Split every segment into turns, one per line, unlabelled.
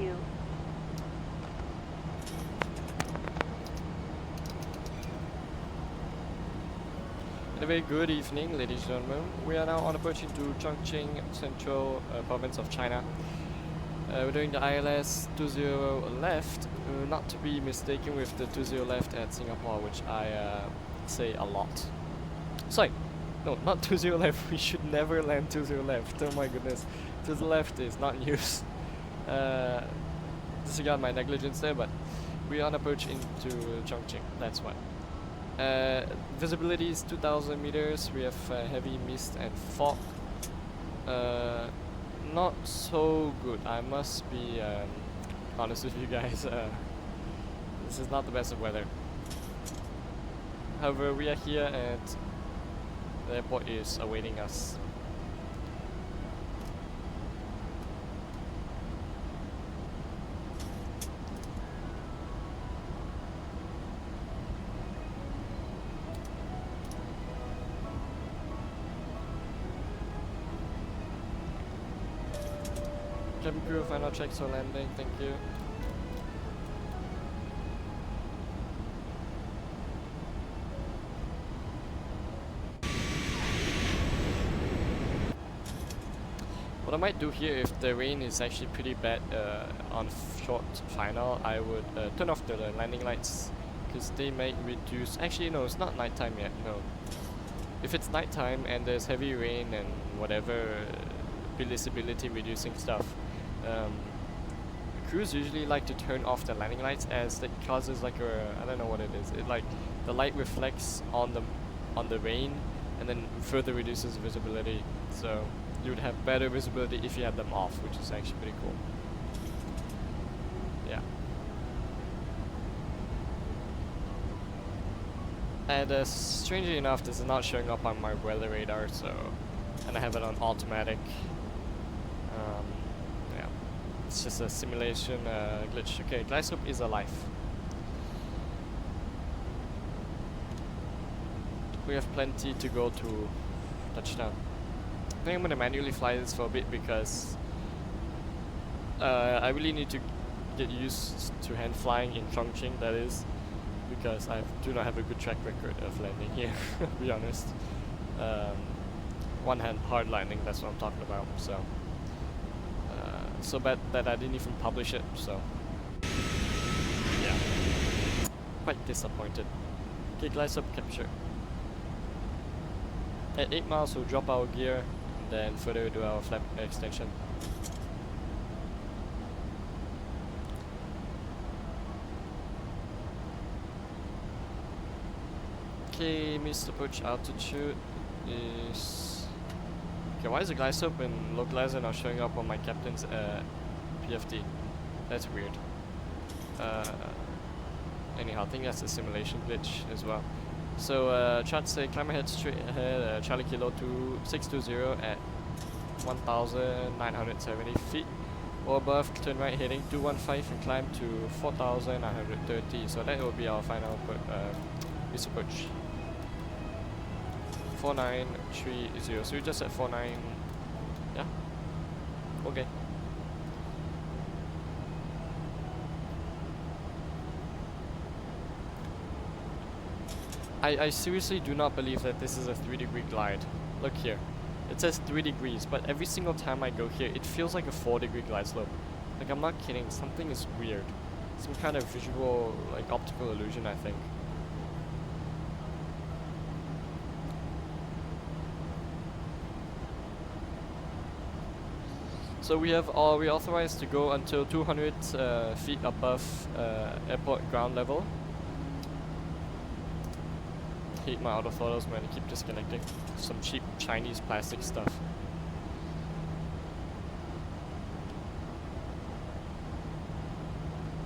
you.
A very good evening, ladies and gentlemen. We are now on approach into Chongqing, central province of China. We're doing the ILS 20 left, not to be mistaken with the 20 left at Singapore, which I say a lot. Sorry, no, not 20 left. We should never land 20 left. Oh my goodness, 20 left is not used. Disregard my negligence there, but we are on approach into Chongqing. That's why. Visibility is 2,000 meters. We have heavy mist and fog. Not so good. I must be honest with you guys. This is not the best of weather. However, we are here and the airport is awaiting us. Cabin crew, final checks for landing, thank you. What I might do here, if the rain is actually pretty bad on short final, I would turn off the landing lights, because they might reduce. Actually, no, it's not nighttime yet, no. If it's nighttime and there's heavy rain and whatever visibility reducing stuff, crews usually like to turn off the landing lights, as that causes like a, I don't know what it is. It like the light reflects on the rain and then further reduces visibility. So you would have better visibility if you had them off, which is actually pretty cool. Yeah. And strangely enough, this is not showing up on my weather radar, so, and I have it on automatic. Yeah, it's just a simulation glitch. Okay, GlideSlope is alive. We have plenty to go to touchdown. I think I'm gonna manually fly this for a bit because I really need to get used to hand flying in Chongqing, that is, because I do not have a good track record of landing here, to be honest. One hand hard landing, that's what I'm talking about, so. So bad that I didn't even publish it, so. Yeah. Quite disappointed. Okay, GlideSlope capture. At 8 miles, we'll drop our gear and then further do our flap extension. Okay, missed approach altitude is... Okay, why is the GlideSlope and localizer not showing up on my captain's PFD? That's weird. Anyhow, I think that's a simulation glitch as well. So charts say climb ahead straight ahead, Charlie Kilo 2620 at 1,970 feet. Or above, turn right heading 215 and climb to 4,930. So that will be our final this approach. 4930. So we just at 49. Yeah. Okay. I seriously do not believe that this is a 3-degree glide. Look here. It says 3 degrees, but every single time I go here, it feels like a 4-degree glide slope. Like, I'm not kidding. Something is weird. Some kind of visual, like, optical illusion, I think. So we authorized to go until 200 feet above airport ground level. Hate my autothrottle, man, I keep disconnecting. Some cheap Chinese plastic stuff.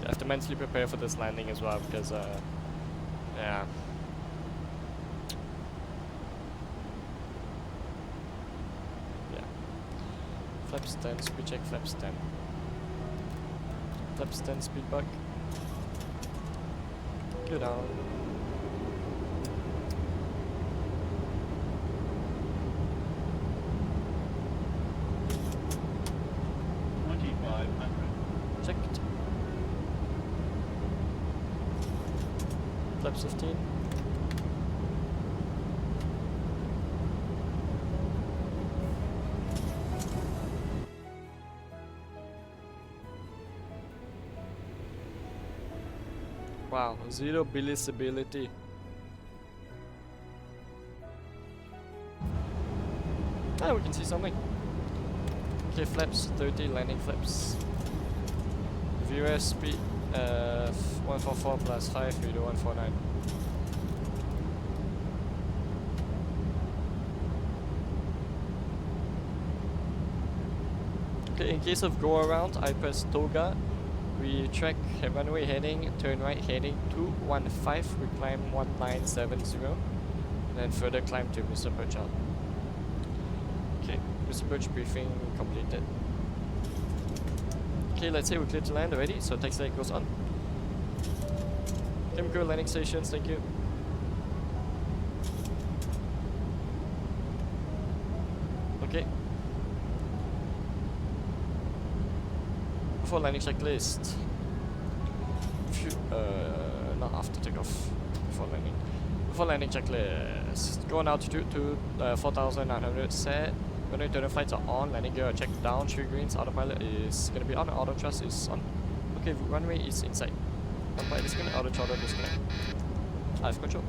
I have to mentally prepare for this landing as well, because yeah. Flaps 10, speed check, flaps 10. Flaps 10, speed bug. Go down. Check flaps 15. Wow, 0 visibility. Ah, we can see something. Okay, flaps 30, landing flaps. VUS speed 144 plus 5, we do 149. Okay, in case of go around, I press toga. We track runway heading, turn right heading 215, we climb 1970, then further climb to Mr. Perch out. Okay, Mr. Perch briefing completed. Okay, let's say we clear to land already, so taxi light goes on. Chemical landing stations, thank you. Okay. Before landing checklist. Not after takeoff. Before landing. Before landing checklist. Go on altitude to 4,900 set. Runway turn flights are on. Landing gear are checked down. 3 greens. Autopilot is gonna be on. Auto thrust is on. Okay, runway is inside. Autopilot disconnect. Auto throttle disconnect. I have control.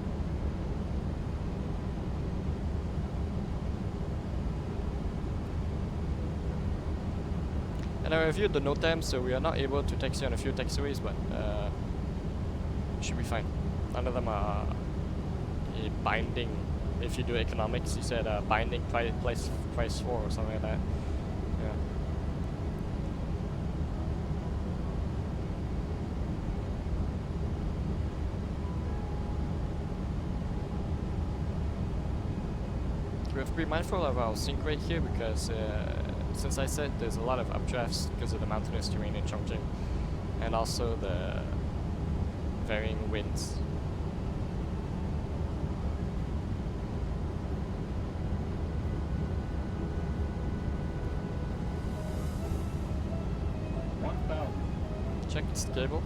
And I reviewed the NOTAM, so we are not able to taxi on a few taxiways, but should be fine. None of them are binding. If you do economics, you said binding price 4 or something like that. Yeah. We have to be mindful of our sink rate here because since I said there's a lot of updrafts because of the mountainous terrain in Chongqing and also the varying winds. Check it's stable.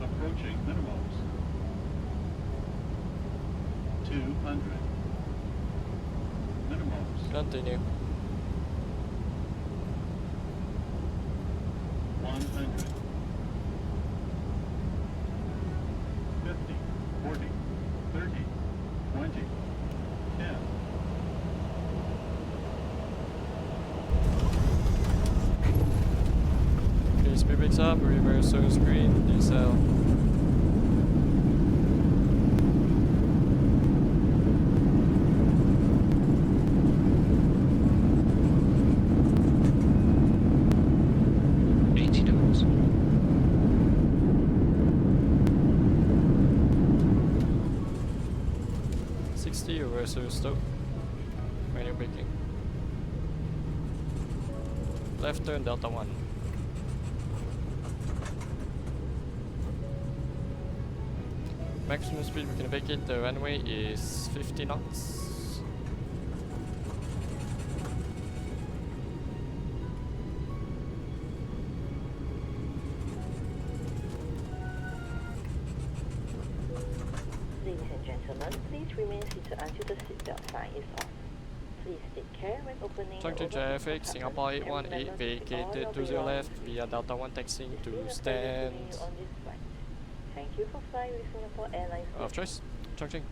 Approaching minimums. 200. Minimums.
Continue.
100. 50, 40, 30, 20, 10.
Okay, speed picks up, reverse green, decel. So stop. Manual braking. Left turn Delta 1. Maximum speed we can vacate the runway is 50 knots.
Ladies and gentlemen, please remain seated until the seatbelt sign is off. Please take care when opening the
Chongqing traffic, Singapore 818 vacated 20 left via Delta 1 taxiing to stand.
Thank you for flying with Singapore Airlines.
Of choice, Chongqing.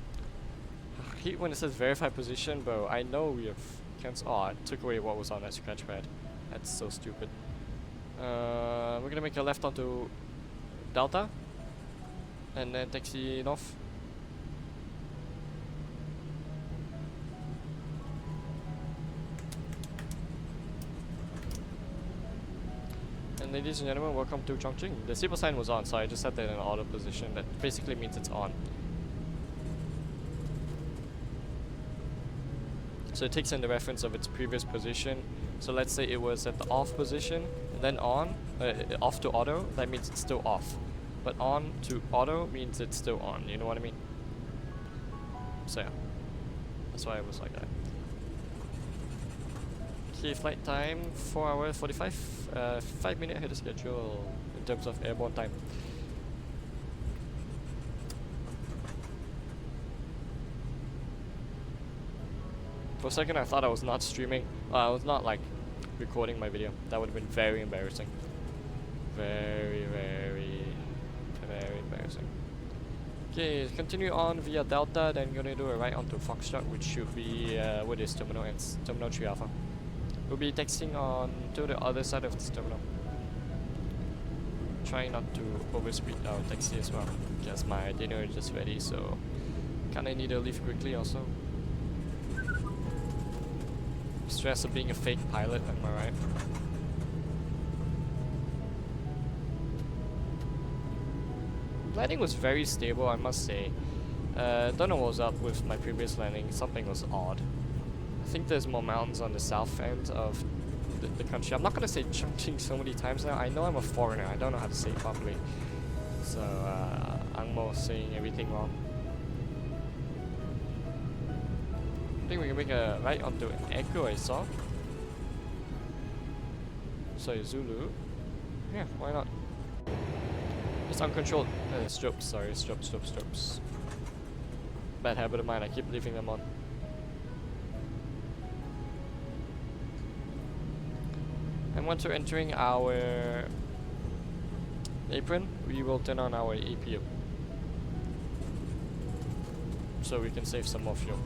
I hate when it says verified position, bro. I know we have cancelled. Oh, I took away what was on that scratch pad. That's so stupid. We're gonna make a left onto Delta and then taxi north. And ladies and gentlemen, welcome to Chongqing. The Zibo sign was on, so I just set that in auto position. That basically means it's on. So it takes in the reference of its previous position. So let's say it was at the off position, and then on, off to auto, that means it's still off. But on to auto means it's still on, you know what I mean? So yeah, that's why it was like that. Okay, flight time 4 hours 45, 5 minutes ahead of schedule in terms of airborne time. For a second I thought I was not streaming, I was not like recording my video. That would have been very embarrassing. Very embarrassing. Okay, continue on via Delta, then gonna do a right onto Foxtrot, which should be, what is terminal? It's terminal 3 Alpha. We'll be taxiing on to the other side of this terminal. Trying not to overspeed our taxi as well, because my dinner is just ready, so kinda need to leave quickly also. Stress of being a fake pilot, am I right? Landing was very stable, I must say. Don't know what was up with my previous landing, something was odd. I think there's more mountains on the south end of the country. I'm not gonna say Chongqing so many times now. I know I'm a foreigner, I don't know how to say it properly. So, I'm more saying everything wrong. I think we can make a right onto Echo, I saw. Sorry, Zulu. Yeah, why not? It's uncontrolled. Strobes, sorry, strobes. Bad habit of mine, I keep leaving them on. And once we're entering our apron, we will turn on our EPU. So we can save some more fuel.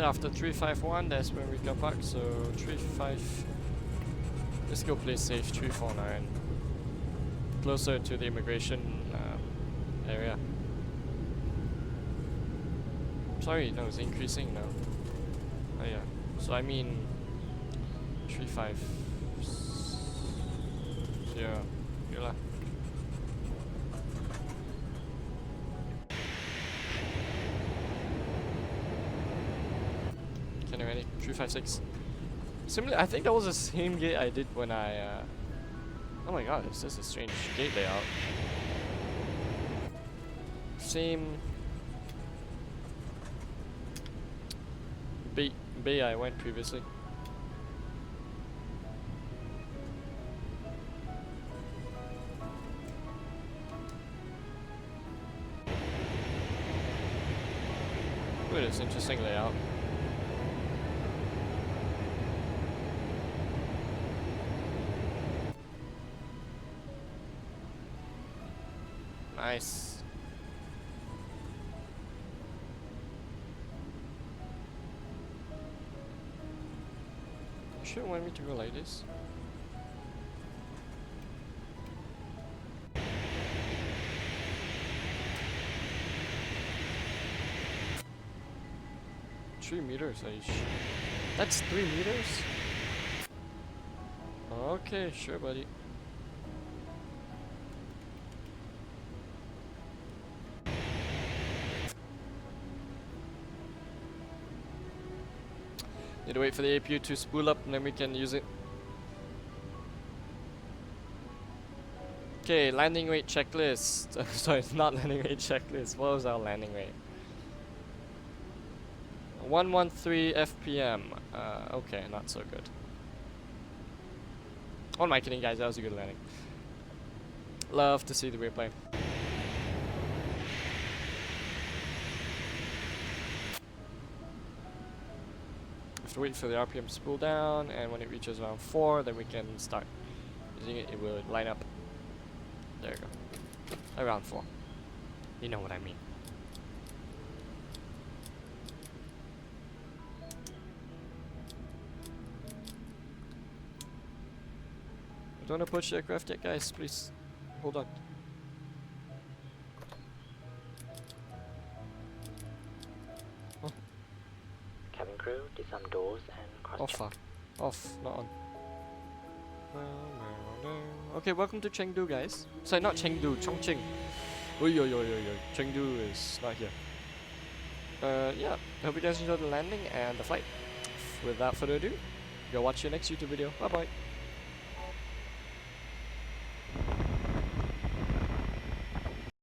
After 351, that's when we come back. So 35. Let's go play safe. 349. Closer to the immigration area. Sorry, no, it's increasing now. Oh yeah. So I mean 350. Yula. Ready? 356. Similar, I think that was the same gate I did when I. Oh my god, it's just a strange gate layout. Same B I went previously. Look at this interesting layout. Nice. You sure want me to go like this? $3 meters, are you sure? That's 3 meters? Okay, sure, buddy. Need to wait for the APU to spool up and then we can use it. Okay, landing weight checklist. Sorry, it's not landing weight checklist. What was our landing weight? 113 FPM. Okay, not so good. What am I kidding, guys? That was a good landing. Love to see the replay. Have to wait for the RPM to spool down, and when it reaches around 4, then we can start using it. It will line up. There you go. Around 4. You know what I mean. Don't approach the aircraft yet, guys. Please hold on. Oh.
Cabin crew, disarm doors and cross check.
Off, not on. Okay, welcome to Chengdu, guys. Sorry, not Chengdu, Chongqing. Chengdu is not here. Yeah, hope you guys enjoyed the landing and the flight. Without further ado, go watch your next YouTube video. Bye bye.